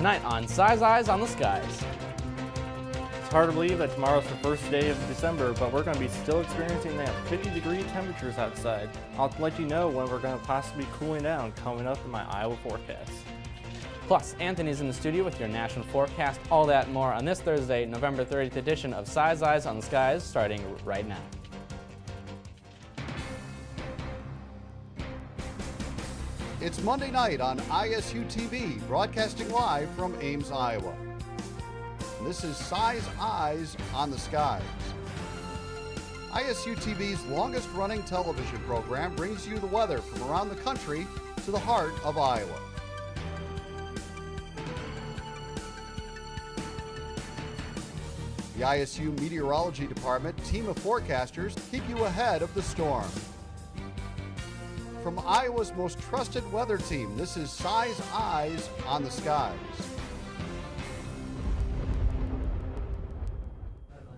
tonight on Size Eyes on the Skies. It's hard to believe that tomorrow's the first day of December, but we're going to be still experiencing that 50-degree temperatures outside. I'll let you know when we're going to possibly be cooling down coming up in my Iowa forecast. Plus, Anthony's in the studio with your national forecast. All that and more on this Thursday, November 30th edition of Size Eyes on the Skies, starting right now. It's Monday night on ISU TV, broadcasting live from Ames, Iowa. This is Size Eyes on the Skies. ISU TV's longest-running television program brings you the weather from around the country to the heart of Iowa. The ISU Meteorology Department team of forecasters keep you ahead of the storm. From Iowa's most trusted weather team, this is Size Eyes on the Skies.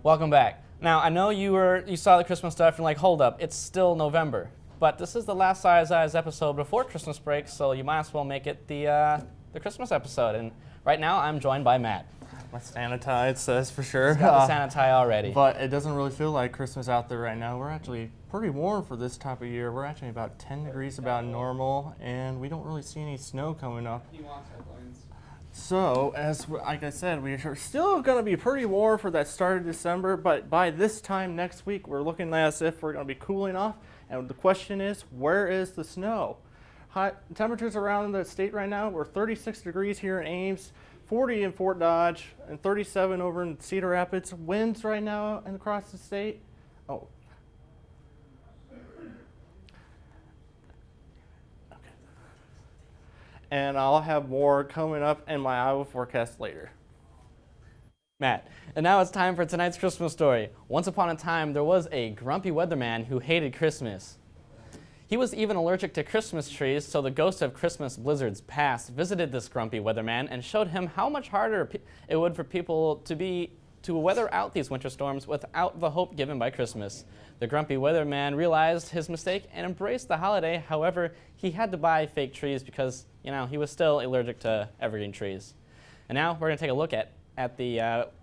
Welcome back. Now, I know you saw the Christmas stuff and like, hold up, it's still November. But this is the last Size Eyes episode before Christmas break, so you might as well make it the Christmas episode. And right now, I'm joined by Matt. My Santa tie, it says for sure. He's got the Santa tie already. But it doesn't really feel like Christmas out there right now. We're actually pretty warm for this time of year. We're actually about 10 degrees about normal, and we don't really see any snow coming up. So, like I said, we are still going to be pretty warm for that start of December, but by this time next week, we're looking as if we're going to be cooling off. And the question is, where is the snow? Hot temperatures around the state right now, we're 36 degrees here in Ames, 40 in Fort Dodge, and 37 over in Cedar Rapids. Winds right now and across the state. Oh. Okay. And I'll have more coming up in my Iowa forecast later. Matt, and now it's time for tonight's Christmas story. Once upon a time, there was a grumpy weatherman who hated Christmas. He was even allergic to Christmas trees, so the ghost of Christmas blizzards past visited this grumpy weatherman and showed him how much harder it would for people to weather out these winter storms without the hope given by Christmas. The grumpy weatherman realized his mistake and embraced the holiday. However, he had to buy fake trees because, he was still allergic to evergreen trees. And now we're going to take a look at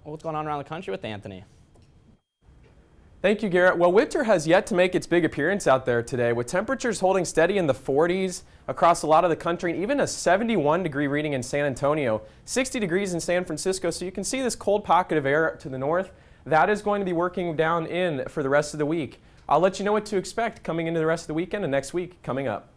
what's going on around the country with Anthony. Thank you, Garrett. Well, winter has yet to make its big appearance out there today, with temperatures holding steady in the 40s across a lot of the country, and even a 71-degree reading in San Antonio, 60 degrees in San Francisco. So you can see this cold pocket of air to the north. That is going to be working down in for the rest of the week. I'll let you know what to expect coming into the rest of the weekend and next week coming up.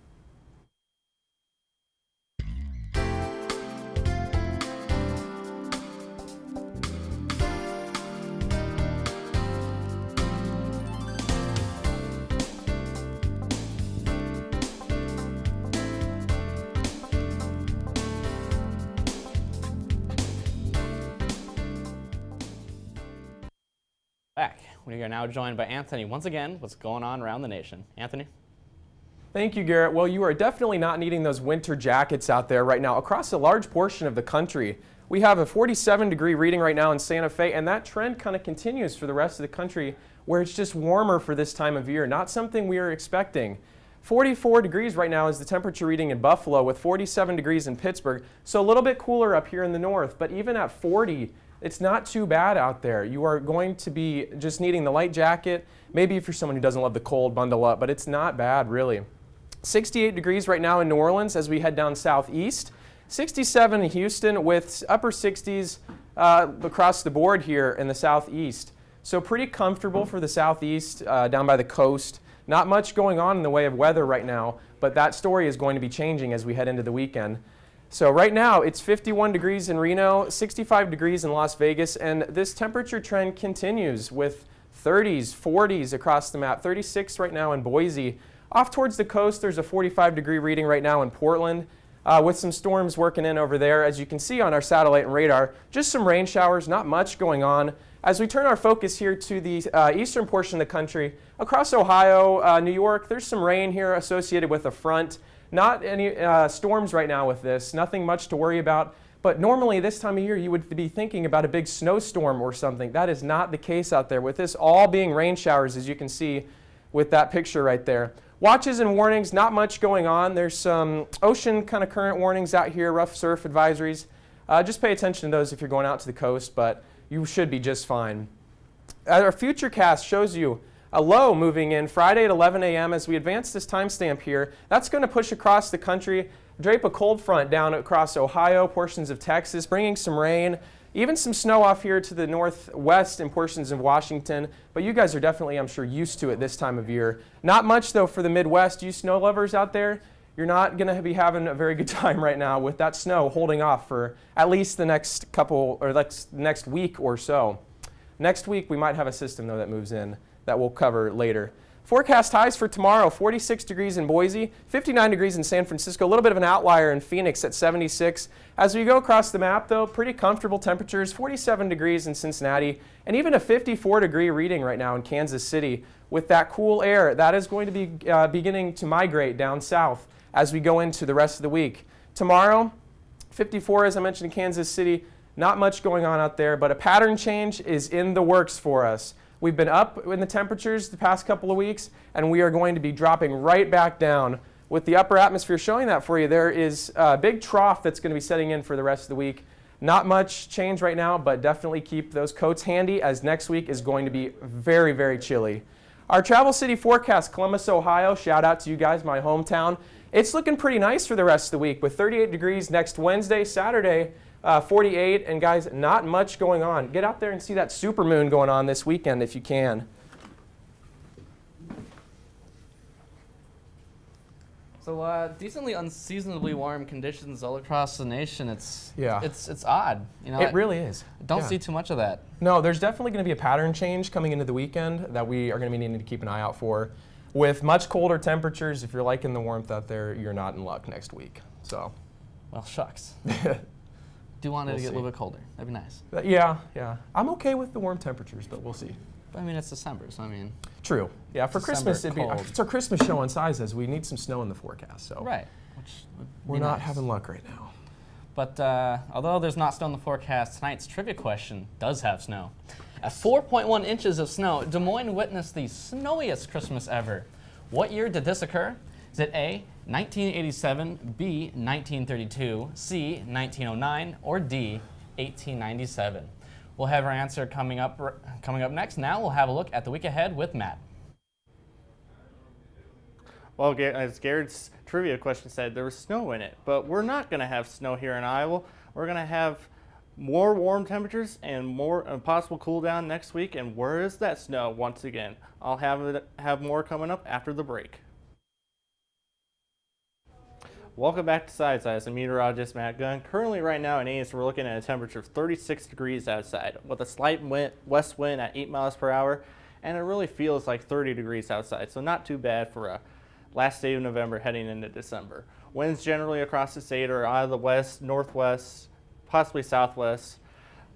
Back. We are now joined by Anthony. Once again, what's going on around the nation? Anthony? Thank you, Garrett. Well, you are definitely not needing those winter jackets out there right now across a large portion of the country. We have a 47-degree reading right now in Santa Fe, and that trend kind of continues for the rest of the country where it's just warmer for this time of year, not something we are expecting. 44 degrees right now is the temperature reading in Buffalo, with 47 degrees in Pittsburgh, so a little bit cooler up here in the north, but even at 40, it's not too bad out there. You are going to be just needing the light jacket. Maybe if you're someone who doesn't love the cold, bundle up, but it's not bad really. 68 degrees right now in New Orleans as we head down southeast. 67 in Houston with upper 60s across the board here in the southeast. So pretty comfortable for the southeast down by the coast. Not much going on in the way of weather right now, but that story is going to be changing as we head into the weekend. So right now it's 51 degrees in Reno, 65 degrees in Las Vegas, and this temperature trend continues with 30s, 40s across the map, 36 right now in Boise. Off towards the coast, there's a 45-degree reading right now in Portland with some storms working in over there. As you can see on our satellite and radar, just some rain showers, not much going on. As we turn our focus here to the eastern portion of the country, across Ohio, New York, there's some rain here associated with a front. Not any storms right now with this, nothing much to worry about. But normally this time of year you would be thinking about a big snowstorm or something. That is not the case out there, with this all being rain showers, as you can see with that picture right there. Watches and warnings, not much going on. There's some ocean kind of current warnings out here, rough surf advisories. Just pay attention to those if you're going out to the coast, but you should be just fine. Our future cast shows you a low moving in Friday at 11 a.m. as we advance this timestamp here. That's going to push across the country, drape a cold front down across Ohio, portions of Texas, bringing some rain, even some snow off here to the northwest and portions of Washington. But you guys are definitely, I'm sure, used to it this time of year. Not much, though, for the Midwest. You snow lovers out there, you're not going to be having a very good time right now with that snow holding off for at least the next couple or next week or so. Next week, we might have a system, though, that moves in that we'll cover later. Forecast highs for tomorrow, 46 degrees in Boise, 59 degrees in San Francisco, a little bit of an outlier in Phoenix at 76. As we go across the map, though, pretty comfortable temperatures, 47 degrees in Cincinnati, and even a 54-degree reading right now in Kansas City. With that cool air, that is going to be beginning to migrate down south as we go into the rest of the week. Tomorrow, 54, as I mentioned, in Kansas City. Not much going on out there, but a pattern change is in the works for us. We've been up in the temperatures the past couple of weeks, and we are going to be dropping right back down. With the upper atmosphere showing that for you, there is a big trough that's going to be setting in for the rest of the week. Not much change right now, but definitely keep those coats handy, as next week is going to be very, very chilly. Our Travel City forecast, Columbus, Ohio. Shout out to you guys, my hometown. It's looking pretty nice for the rest of the week with 38 degrees next Wednesday, Saturday, 48, and guys, not much going on. Get out there and see that supermoon going on this weekend if you can. So decently unseasonably warm conditions all across the nation. It's odd. You know, It really is. Don't Yeah. see too much of that. No, there's definitely going to be a pattern change coming into the weekend that we are going to be needing to keep an eye out for. With much colder temperatures, if you're liking the warmth out there, you're not in luck next week. So, Well, shucks. Do want it to get a little bit colder. That'd be nice. yeah. I'm okay with the warm temperatures, but we'll see. But I mean, it's December, so I mean. True. Yeah, for December, Christmas, cold. it's our Christmas show on Sizes. We need some snow in the forecast. So Right. Which would we're be not nice. having luck right now. But although there's not snow in the forecast, tonight's trivia question does have snow. At 4.1 inches of snow, Des Moines witnessed the snowiest Christmas ever. What year did this occur? Is it A, 1987, B, 1932, C, 1909, or D, 1897? We'll have our answer coming up next. Now we'll have a look at the week ahead with Matt. Well, as Garrett's trivia question said, there was snow in it, but we're not going to have snow here in Iowa. We're going to have more warm temperatures and more possible cool down next week. And where is that snow once again? I'll have more coming up after the break. Welcome back to Side Size. I'm meteorologist Matt Gunn. Currently right now in Ames, we're looking at a temperature of 36 degrees outside with a slight west wind at 8 miles per hour, and it really feels like 30 degrees outside, so not too bad for a last day of November heading into December. Winds generally across the state are out of the west, northwest, possibly southwest,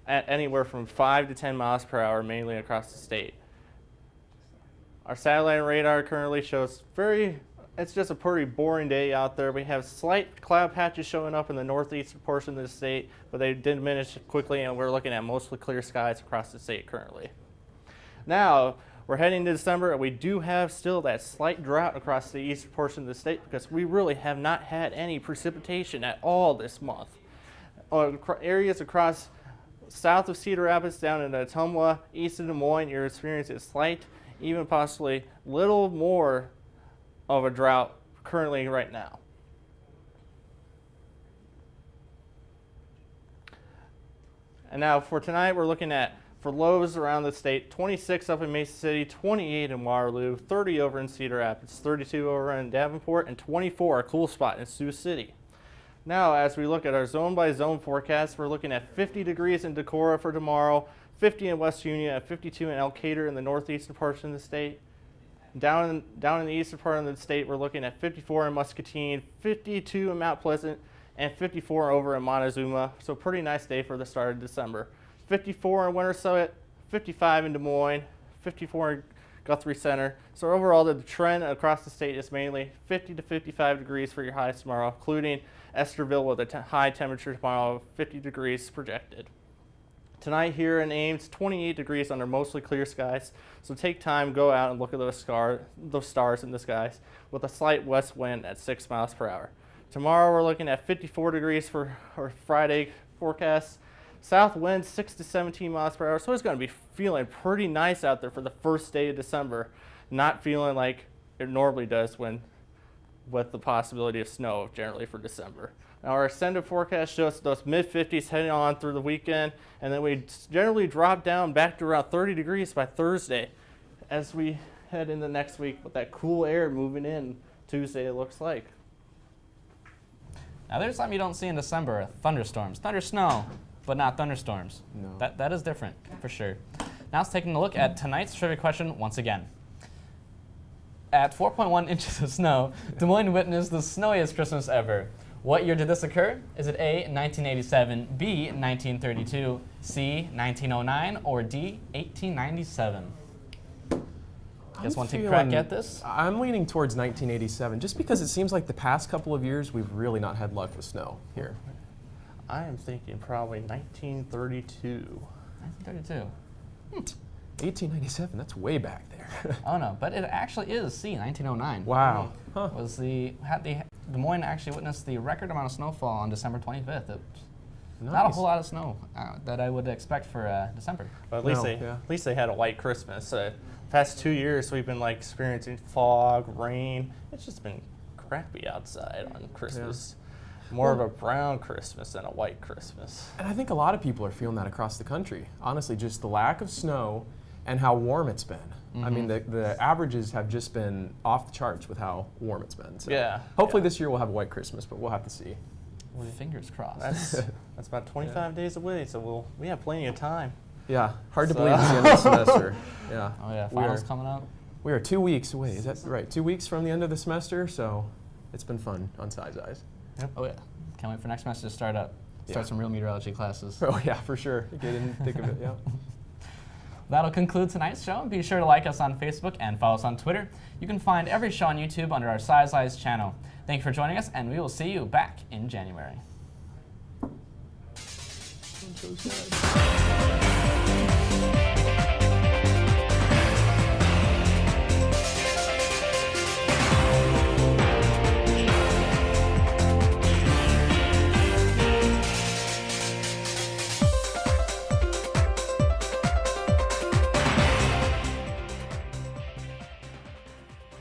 at anywhere from 5 to 10 miles per hour, mainly across the state. Our satellite radar currently shows it's just a pretty boring day out there. We have slight cloud patches showing up in the northeastern portion of the state, but they diminish quickly, and we're looking at mostly clear skies across the state currently. Now, we're heading to December, and we do have still that slight drought across the eastern portion of the state because we really have not had any precipitation at all this month. Areas across south of Cedar Rapids down in Ottumwa, east of Des Moines, you're experiencing slight, even possibly little more of a drought currently right now. And now for tonight, we're looking at, for lows around the state, 26 up in Mason City, 28 in Waterloo, 30 over in Cedar Rapids, 32 over in Davenport, and 24, a cool spot in Sioux City. Now, as we look at our zone-by-zone forecast, we're looking at 50 degrees in Decorah for tomorrow, 50 in West Union, and 52 in Elkader in the northeastern portion of the state. Down in the eastern part of the state, we're looking at 54 in Muscatine, 52 in Mount Pleasant, and 54 over in Montezuma. So pretty nice day for the start of December. 54 in Winterset, 55 in Des Moines, 54 in Guthrie Center. So overall, the trend across the state is mainly 50 to 55 degrees for your highs tomorrow, including Esterville with a high temperature tomorrow of 50 degrees projected. Tonight here in Ames, 28 degrees under mostly clear skies. So take time, go out and look at those stars in the skies with a slight west wind at 6 miles per hour. Tomorrow we're looking at 54 degrees for Friday forecast. South winds 6 to 17 miles per hour, so it's going to be feeling pretty nice out there for the first day of December. Not feeling like it normally does with the possibility of snow generally for December. Now our extended forecast shows those mid-50s heading on through the weekend, and then we generally drop down back to around 30 degrees by Thursday as we head into next week with that cool air moving in Tuesday, it looks like. Now there's something you don't see in December, thunderstorms. Thunder snow, but not thunderstorms. No. That is different, for sure. Now let's take a look at tonight's trivia question once again. At 4.1 inches of snow, Des Moines witnessed the snowiest Christmas ever. What year did this occur? Is it A, 1987, B, 1932, C, 1909, or D, 1897? Guys want to take a crack at this? I'm leaning towards 1987, just because it seems like the past couple of years we've really not had luck with snow here. I am thinking probably 1932. 1932. 1897, that's way back there. Oh no, but it actually is C, 1909. Wow. Huh. Des Moines actually witnessed the record amount of snowfall on December 25th. It's not a Nice. whole lot of snow that I would expect for December. But at No, least they had a white Christmas. Past 2 years we've been like experiencing fog, rain. It's just been crappy outside on Christmas. More of a brown Christmas than a white Christmas. And I think a lot of people are feeling that across the country. Honestly, just the lack of snow and how warm it's been. I mean, the averages have just been off the charts with how warm it's been. So Yeah. hopefully this year we'll have a white Christmas, but we'll have to see. Fingers crossed. That's about 25 days away, so we have plenty of time. Yeah, hard to believe it's the end of the semester. Yeah. Oh yeah, We finals are- coming up. We are 2 weeks away. Is that right? 2 weeks from the end of the semester, so it's been fun on Size Eyes. Oh yeah, can't wait for next semester to start up. Start Yeah. some real meteorology classes. Oh yeah, for sure. Get in thick of it. Yeah. That'll conclude tonight's show. Be sure to like us on Facebook and follow us on Twitter. You can find every show on YouTube under our Size Eyes channel. Thank you for joining us, and we will see you back in January. I'm so sad.